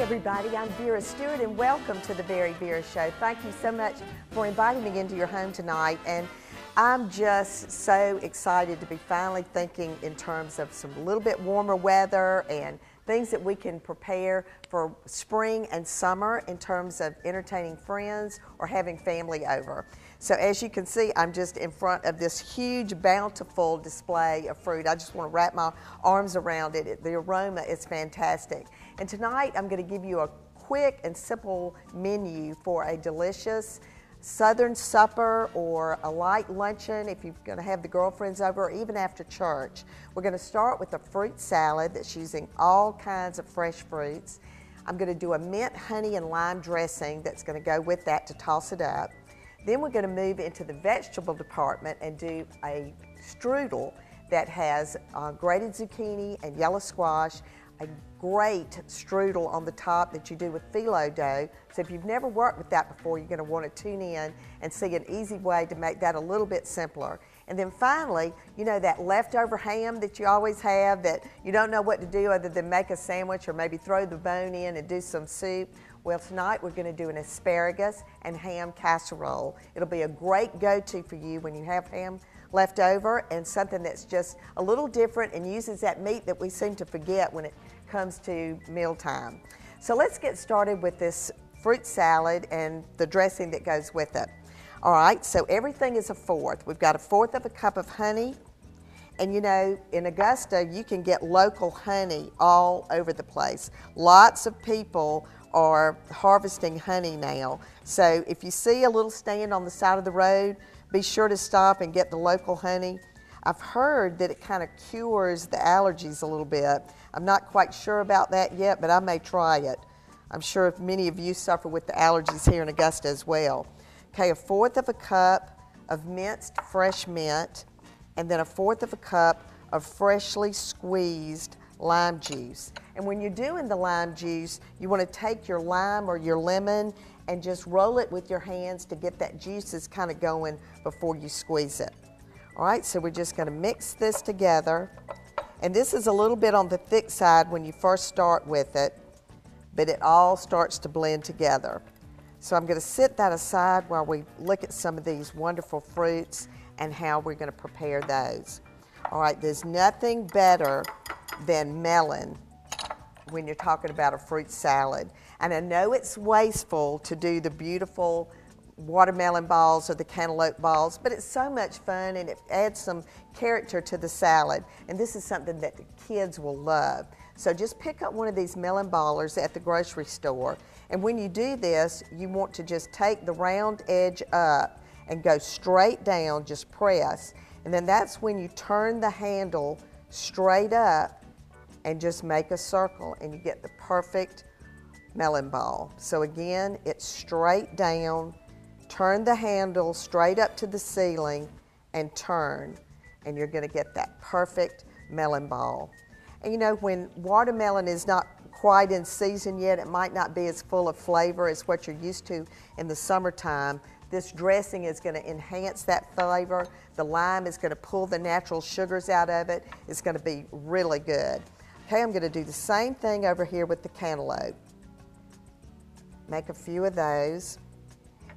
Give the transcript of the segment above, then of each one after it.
everybody, I'm Vera Stewart and welcome to the VeryVera Show. Thank you so much for inviting me into your home tonight, and I'm just so excited to be finally thinking in terms of some little bit warmer weather and things that we can prepare for spring and summer in terms of entertaining friends or having family over. So as you can see, I'm just in front of this huge, bountiful display of fruit. I just want to wrap my arms around it. The aroma is fantastic. And tonight I'm going to give you a quick and simple menu for a delicious Southern supper or a light luncheon if you're going to have the girlfriends over, or even after church. We're going to start with a fruit salad that's using all kinds of fresh fruits. I'm going to do a mint, honey, and lime dressing that's going to go with that to toss it up. Then we're going to move into the vegetable department and do a strudel that has grated zucchini and yellow squash, a great strudel on the top that you do with phyllo dough. So if you've never worked with that before, you're going to want to tune in and see an easy way to make that a little bit simpler. And then finally, you know that leftover ham that you always have that you don't know what to do other than make a sandwich or maybe throw the bone in and do some soup? Well, tonight we're going to do an asparagus and ham casserole. It'll be a great go-to for you when you have ham left over, and something that's just a little different and uses that meat that we seem to forget when it comes to mealtime. So let's get started with this fruit salad and the dressing that goes with it. All right, so everything is a fourth. We've got a fourth of a cup of honey, and you know, in Augusta, you can get local honey all over the place. Lots of people are harvesting honey now. So if you see a little stand on the side of the road, be sure to stop and get the local honey. I've heard that it kind of cures the allergies a little bit. I'm not quite sure about that yet, but I may try it. I'm sure many of you suffer with the allergies here in Augusta as well. Okay, a fourth of a cup of minced fresh mint, and then a fourth of a cup of freshly squeezed lime juice. And when you're doing the lime juice, you want to take your lime or your lemon and just roll it with your hands to get that juices kind of going before you squeeze it. All right, so we're just going to mix this together. And this is a little bit on the thick side when you first start with it, but it all starts to blend together. So I'm going to set that aside while we look at some of these wonderful fruits and how we're going to prepare those. All right, there's nothing better than melon when you're talking about a fruit salad. And I know it's wasteful to do the beautiful watermelon balls or the cantaloupe balls, but it's so much fun and it adds some character to the salad. And this is something that the kids will love. So just pick up one of these melon ballers at the grocery store. And when you do this, you want to just take the round edge up and go straight down, just press. And then that's when you turn the handle straight up and just make a circle, and you get the perfect melon ball. So again, it's straight down, turn the handle straight up to the ceiling and turn, and you're going to get that perfect melon ball. And you know, when watermelon is not quite in season yet, it might not be as full of flavor as what you're used to in the summertime. This dressing is going to enhance that flavor. The lime is going to pull the natural sugars out of it. It's going to be really good. Okay, I'm going to do the same thing over here with the cantaloupe. Make a few of those.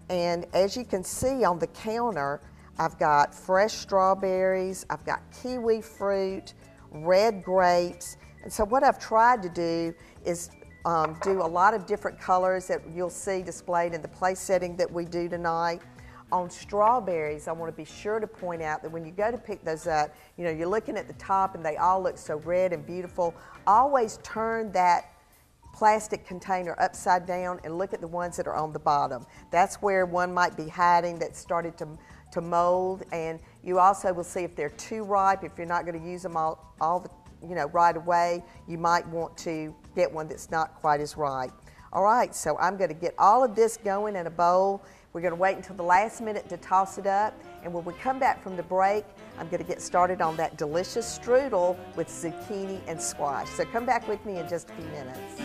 And as you can see on the counter, I've got fresh strawberries, I've got kiwi fruit, red grapes. And so what I've tried to do is do a lot of different colors that you'll see displayed in the place setting that we do tonight. On strawberries, I want to be sure to point out that when you go to pick those up, you know, you're looking at the top and they all look so red and beautiful. Always turn that plastic container upside down and look at the ones that are on the bottom. That's where one might be hiding that's started to mold, and you also will see if they're too ripe. If you're not going to use them right away, you might want to get one that's not quite as ripe. All right, so I'm going to get all of this going in a bowl. We're going to wait until the last minute to toss it up, and when we come back from the break, I'm going to get started on that delicious strudel with zucchini and squash. So come back with me in just a few minutes.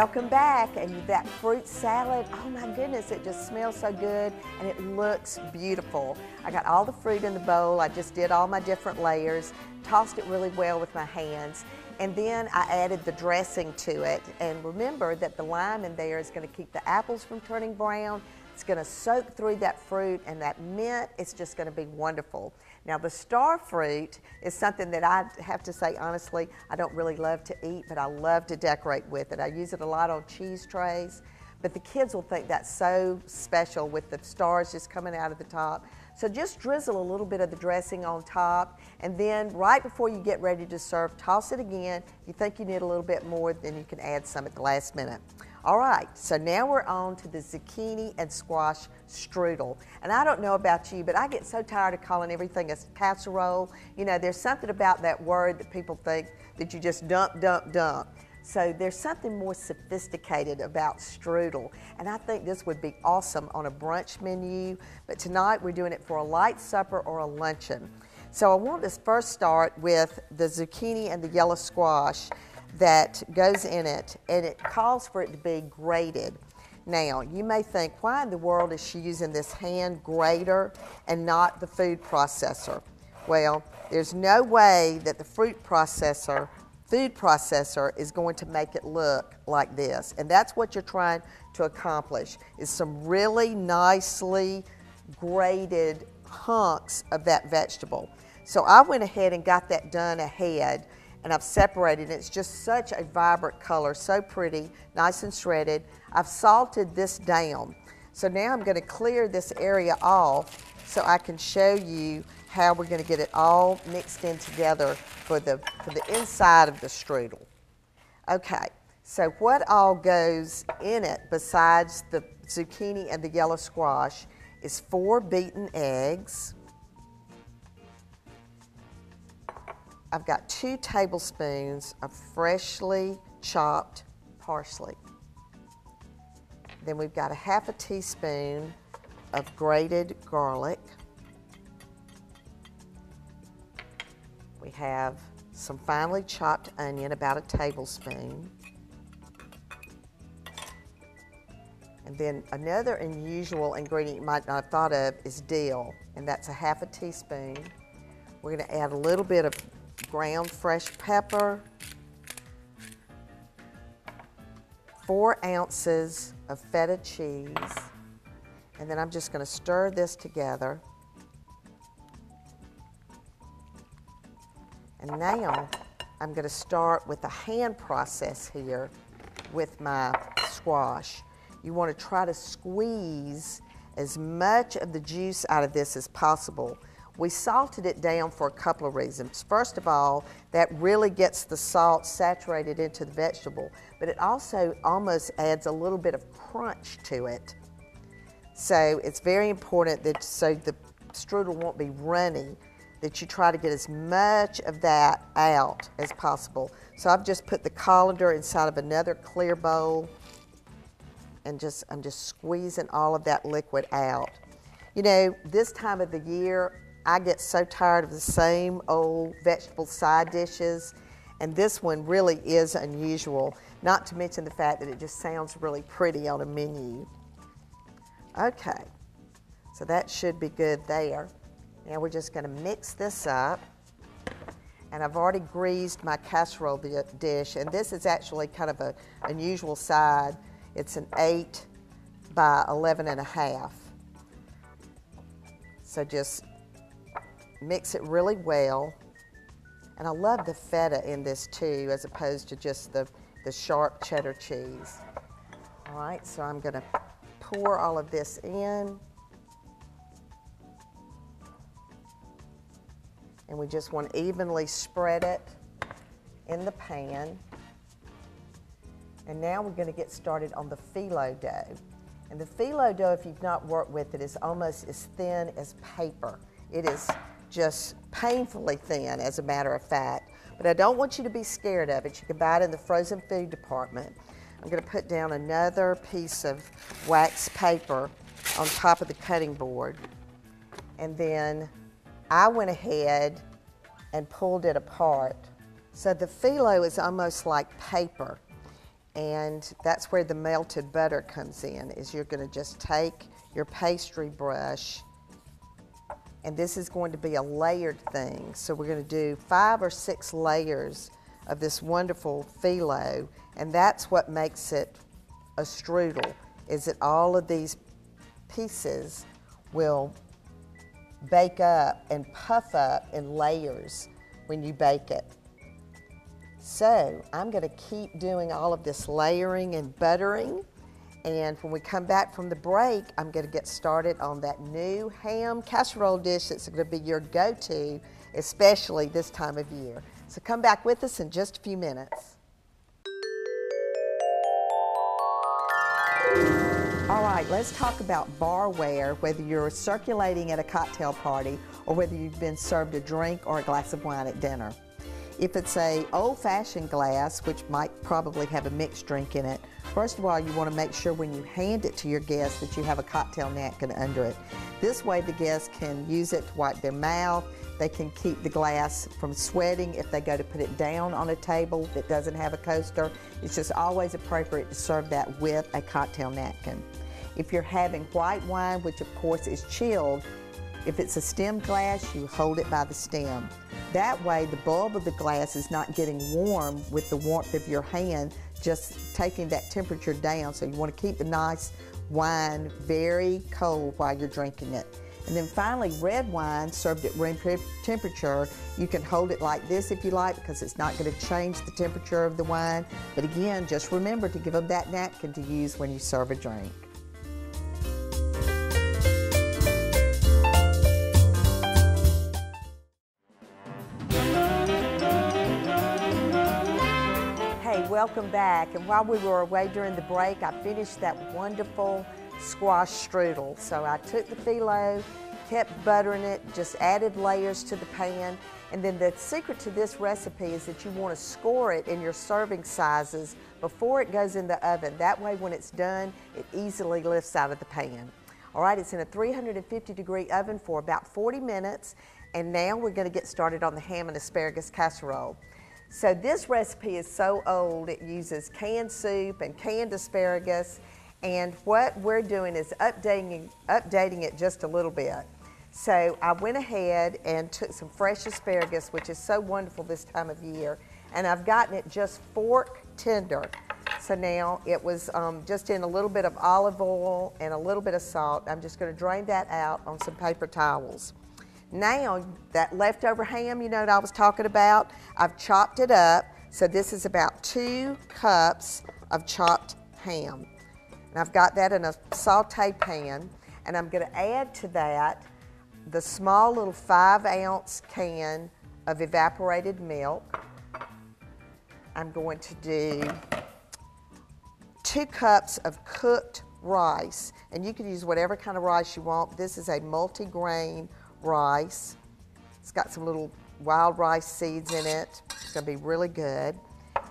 Welcome back, and that fruit salad, oh my goodness, it just smells so good and it looks beautiful. I got all the fruit in the bowl. I just did all my different layers, tossed it really well with my hands, and then I added the dressing to it. And remember that the lime in there is going to keep the apples from turning brown. It's going to soak through that fruit, and that mint, it's just going to be wonderful. Now the star fruit is something that I have to say honestly, I don't really love to eat, but I love to decorate with it. I use it a lot on cheese trays, but the kids will think that's so special with the stars just coming out of the top. So just drizzle a little bit of the dressing on top, and then right before you get ready to serve, toss it again. If you think you need a little bit more, then you can add some at the last minute. All right, so now we're on to the zucchini and squash strudel. And I don't know about you, but I get so tired of calling everything a casserole. You know, there's something about that word that people think that you just dump, dump, dump. So there's something more sophisticated about strudel, and I think this would be awesome on a brunch menu, but tonight we're doing it for a light supper or a luncheon. So I want to first start with the zucchini and the yellow squash that goes in it, and it calls for it to be grated. Now, you may think, why in the world is she using this hand grater and not the food processor? Well, there's no way that the food processor is going to make it look like this. And that's what you're trying to accomplish, is some really nicely grated hunks of that vegetable. So I went ahead and got that done ahead, and I've separated it. It's just such a vibrant color, so pretty, nice and shredded. I've salted this down. So now I'm going to clear this area off so I can show you how we're going to get it all mixed in together for the inside of the strudel. Okay, so what all goes in it besides the zucchini and the yellow squash is 4 beaten eggs. I've got 2 tablespoons of freshly chopped parsley. Then we've got a half a teaspoon of grated garlic. We have some finely chopped onion, about a tablespoon. And then another unusual ingredient you might not have thought of is dill, and that's a half a teaspoon. We're going to add a little bit of ground fresh pepper, 4 ounces of feta cheese, and then I'm just going to stir this together. And now I'm going to start with the hand process here with my squash. You want to try to squeeze as much of the juice out of this as possible. We salted it down for a couple of reasons. First of all, that really gets the salt saturated into the vegetable, but it also almost adds a little bit of crunch to it. So it's very important that so the strudel won't be runny, that you try to get as much of that out as possible. So I've just put the colander inside of another clear bowl, and I'm just squeezing all of that liquid out. You know, this time of the year, I get so tired of the same old vegetable side dishes, and this one really is unusual, not to mention the fact that it just sounds really pretty on a menu. Okay, so that should be good there. Now we're just going to mix this up, and I've already greased my casserole dish, and this is actually kind of an unusual side. It's an 8 by 11.5. So just mix it really well. And I love the feta in this too, as opposed to just the sharp cheddar cheese. All right, so I'm going to pour all of this in. And we just want to evenly spread it in the pan. And now we're going to get started on the phyllo dough. And the phyllo dough, if you've not worked with it, is almost as thin as paper. It is just painfully thin, as a matter of fact. But I don't want you to be scared of it. You can buy it in the frozen food department. I'm going to put down another piece of wax paper on top of the cutting board. And then I went ahead and pulled it apart. So the phyllo is almost like paper. And that's where the melted butter comes in, is you're going to just take your pastry brush, and this is going to be a layered thing. So we're going to do 5 or 6 layers of this wonderful phyllo, and that's what makes it a strudel, is that all of these pieces will bake up and puff up in layers when you bake it. So I'm going to keep doing all of this layering and buttering, and when we come back from the break, I'm going to get started on that new ham casserole dish that's going to be your go-to, especially this time of year. So come back with us in just a few minutes. All right, let's talk about barware, whether you're circulating at a cocktail party or whether you've been served a drink or a glass of wine at dinner. If it's a old-fashioned glass, which might probably have a mixed drink in it, first of all, you want to make sure when you hand it to your guests that you have a cocktail napkin under it. This way the guests can use it to wipe their mouth. They can keep the glass from sweating if they go to put it down on a table that doesn't have a coaster. It's just always appropriate to serve that with a cocktail napkin. If you're having white wine, which of course is chilled, if it's a stemmed glass, you hold it by the stem. That way the bulb of the glass is not getting warm with the warmth of your hand, just taking that temperature down. So you want to keep the nice wine very cold while you're drinking it. And then finally, red wine served at room temperature, you can hold it like this if you like, because it's not going to change the temperature of the wine. But again, just remember to give them that napkin to use when you serve a drink. Welcome back, and while we were away during the break, I finished that wonderful squash strudel. So I took the phyllo, kept buttering it, just added layers to the pan, and then the secret to this recipe is that you want to score it in your serving sizes before it goes in the oven. That way when it's done, it easily lifts out of the pan. All right, it's in a 350-degree oven for about 40 minutes, and now we're going to get started on the ham and asparagus casserole. So this recipe is so old, it uses canned soup and canned asparagus, and what we're doing is updating it just a little bit. So I went ahead and took some fresh asparagus, which is so wonderful this time of year, and I've gotten it just fork tender. So now it was just in a little bit of olive oil and a little bit of salt. I'm just going to drain that out on some paper towels. Now, that leftover ham, you know, that I was talking about, I've chopped it up. So this is about 2 cups of chopped ham. And I've got that in a saute pan, and I'm going to add to that the small little 5-ounce can of evaporated milk. I'm going to do 2 cups of cooked rice, and you can use whatever kind of rice you want. This is a multi-grain rice. It's got some little wild rice seeds in it. It's going to be really good.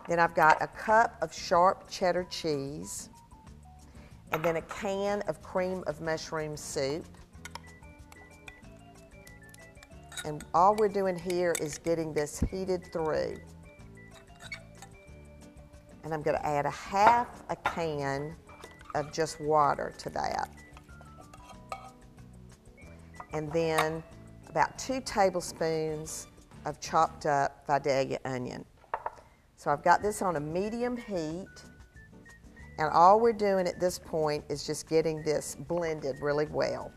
Then I've got a cup of sharp cheddar cheese, and then a can of cream of mushroom soup. And all we're doing here is getting this heated through. And I'm going to add a half a can of just water to that. And then about 2 tablespoons of chopped up Vidalia onion. So I've got this on a medium heat, and all we're doing at this point is just getting this blended really well.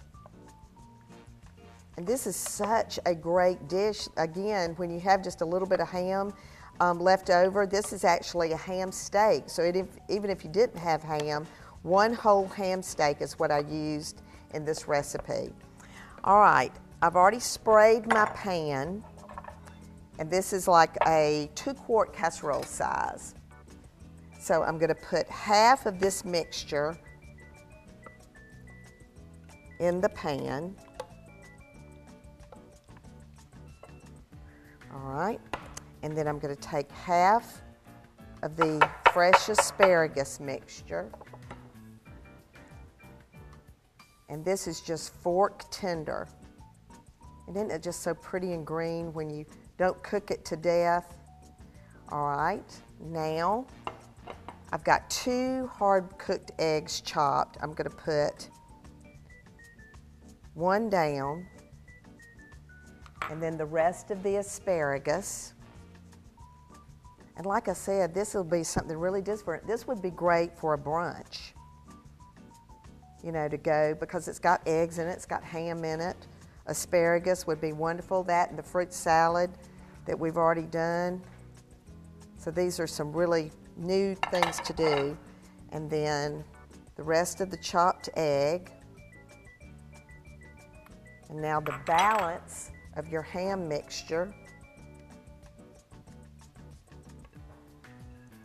And this is such a great dish. Again, when you have just a little bit of ham left over, this is actually a ham steak. So even if you didn't have ham, 1 whole ham steak is what I used in this recipe. All right, I've already sprayed my pan, and this is like a 2-quart casserole size. So I'm going to put half of this mixture in the pan. All right, and then I'm going to take half of the fresh asparagus mixture. And this is just fork tender. And isn't it just so pretty and green when you don't cook it to death? All right, now I've got 2 hard-cooked eggs chopped. I'm going to put 1 down, and then the rest of the asparagus. And like I said, this will be something really different. This would be great for a brunch, you know, to go, because it's got eggs in it, it's got ham in it. Asparagus would be wonderful, that and the fruit salad that we've already done. So these are some really new things to do. And then the rest of the chopped egg. And now the balance of your ham mixture.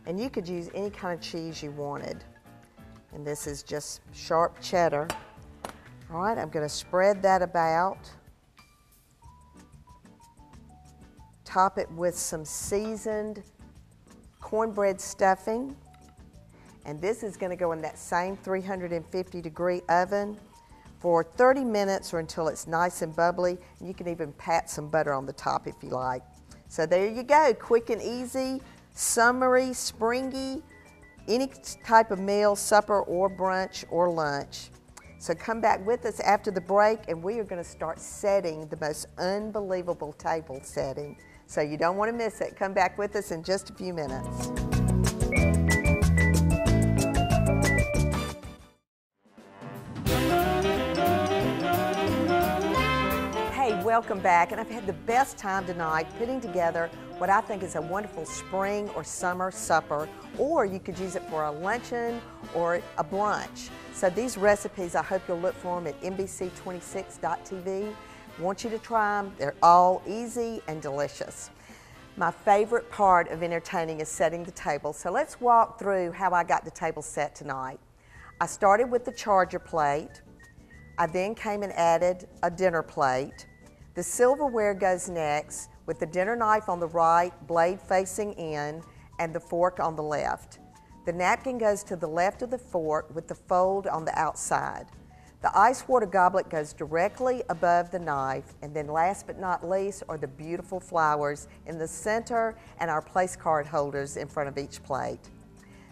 And you could use any kind of cheese you wanted. And this is just sharp cheddar. All right, I'm going to spread that about. Top it with some seasoned cornbread stuffing. And this is going to go in that same 350-degree oven for 30 minutes or until it's nice and bubbly. And you can even pat some butter on the top if you like. So there you go, quick and easy, summery, springy, any type of meal, supper or brunch or lunch. So come back with us after the break and we are going to start setting the most unbelievable table setting. So you don't want to miss it. Come back with us in just a few minutes. Hey, welcome back. And I've had the best time tonight putting together what I think is a wonderful spring or summer supper, or you could use it for a luncheon or a brunch. So these recipes, I hope you'll look for them at NBC26.tv. I want you to try them. They're all easy and delicious. My favorite part of entertaining is setting the table. So let's walk through how I got the table set tonight. I started with the charger plate. I then came and added a dinner plate. The silverware goes next with the dinner knife on the right, blade facing in, and the fork on the left. The napkin goes to the left of the fork with the fold on the outside. The ice water goblet goes directly above the knife, and then last but not least are the beautiful flowers in the center and our place card holders in front of each plate.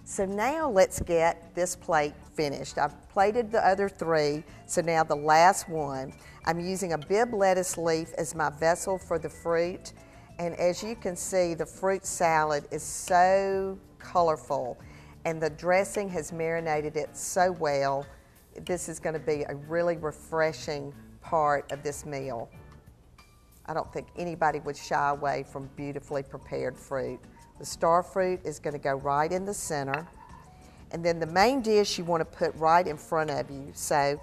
So now let's get this plate finished. I've plated the other 3, so now the last one. I'm using a Bibb lettuce leaf as my vessel for the fruit, and as you can see, the fruit salad is so colorful, and the dressing has marinated it so well. This is going to be a really refreshing part of this meal. I don't think anybody would shy away from beautifully prepared fruit. The star fruit is going to go right in the center. And then the main dish you want to put right in front of you. So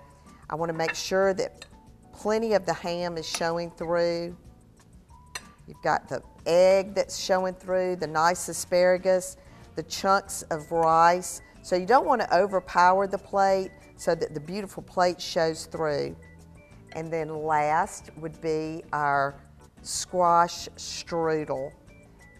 I want to make sure that plenty of the ham is showing through. You've got the egg that's showing through, the nice asparagus, the chunks of rice. So you don't want to overpower the plate so that the beautiful plate shows through. And then last would be our squash strudel.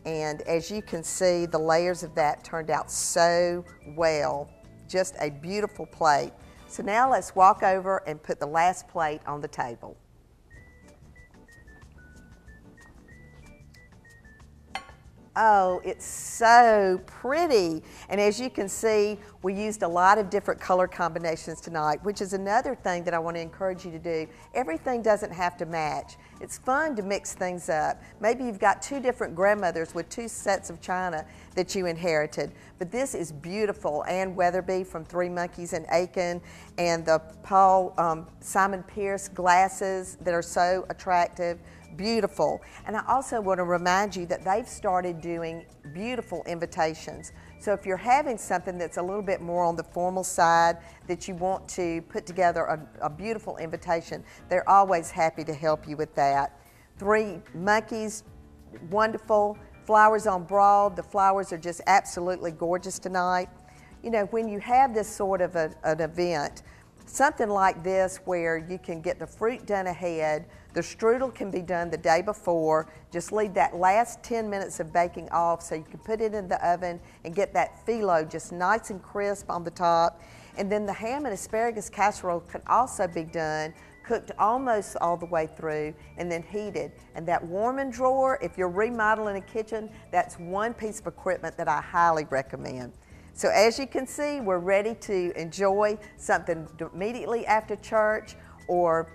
And as you can see, the layers of that turned out so well. Just a beautiful plate. So now let's walk over and put the last plate on the table. Oh, it's so pretty. And as you can see, we used a lot of different color combinations tonight, which is another thing that I want to encourage you to do. Everything doesn't have to match. It's fun to mix things up. Maybe you've got 2 different grandmothers with 2 sets of china that you inherited. But this is beautiful. Ann Weatherby from Three Monkeys in Aiken, and the Simon Pierce glasses that are so attractive. Beautiful. And I also want to remind you that they've started doing beautiful invitations. So if you're having something that's a little bit more on the formal side that you want to put together a beautiful invitation, they're always happy to help you with that. Three Monkeys, wonderful. Flowers on Broad. The flowers are just absolutely gorgeous tonight. You know, when you have this sort of an event, something like this where you can get the fruit done ahead, the strudel can be done the day before, just leave that last 10 minutes of baking off so you can put it in the oven and get that phyllo just nice and crisp on the top. And then the ham and asparagus casserole can also be done, cooked almost all the way through and then heated. And that warming drawer, if you're remodeling a kitchen, that's one piece of equipment that I highly recommend. So as you can see, we're ready to enjoy something immediately after church or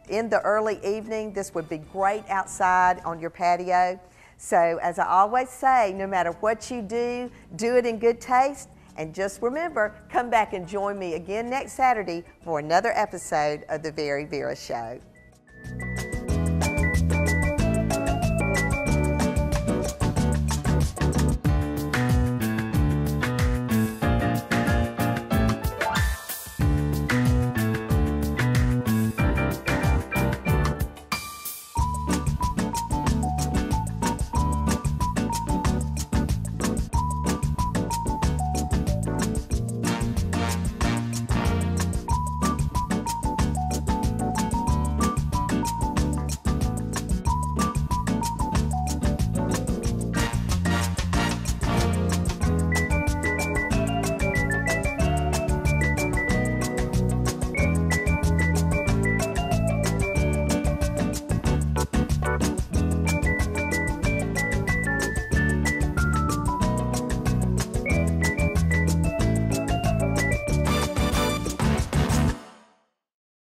in the early evening. This would be great outside on your patio. So as I always say, no matter what you do it in good taste. And just remember, come back and join me again next Saturday for another episode of the VeryVera Show.